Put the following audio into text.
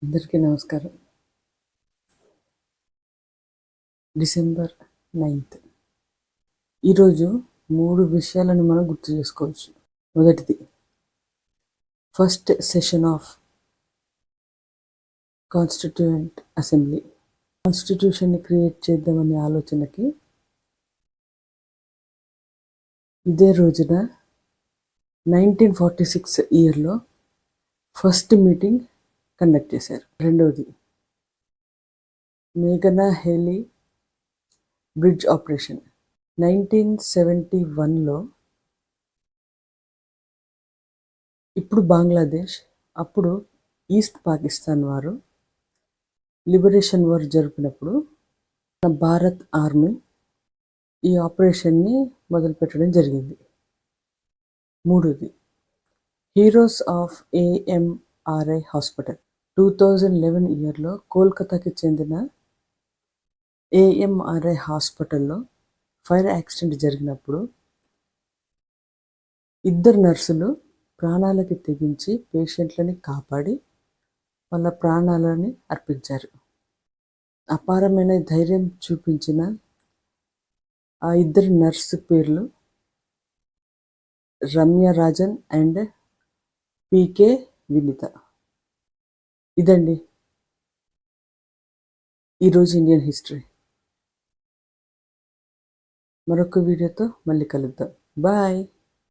అందరికీ నమస్కారం. December 9th ఈరోజు 3 విషయాలను మనం గుర్తు చేసుకోవచ్చు. మొదటిది, first session of constituent assembly. కాన్స్టిట్యూషన్ని క్రియేట్ చేద్దామనే ఆలోచనకి ఇదే రోజున 1946 ఇయర్లో ఫస్ట్ మీటింగ్ కండక్ట్ చేశారు. రెండవది, మేఘనా హేలీ బ్రిడ్జ్ ఆపరేషన్. 1971లో ఇప్పుడు బంగ్లాదేశ్, అప్పుడు ఈస్ట్ పాకిస్తాన్ వారు లిబరేషన్ వార్ జరిపినప్పుడు మన భారత్ ఆర్మీ ఈ ఆపరేషన్ని మొదలుపెట్టడం జరిగింది. మూడోది, హీరోస్ ఆఫ్ ఏఎంఆర్ఐ హాస్పిటల్. 2011 ఇయర్లో కోల్కతాకి చెందిన ఏఎంఆర్ఐ హాస్పిటల్లో ఫైర్ యాక్సిడెంట్ జరిగినప్పుడు 2 నర్సులు ప్రాణాలకి తెగించి పేషెంట్లని కాపాడి వాళ్ళ ప్రాణాలని అర్పించారు. అపారమైన ధైర్యం చూపించిన ఆ 2 నర్సు పేర్లు రమ్య రాజన్ అండ్ పీకే వినిత. ఇదండి ఈరోజు ఇండియన్ హిస్టరీ. మరొక వీడియోతో మళ్ళీ కలుద్దాం. బాయ్.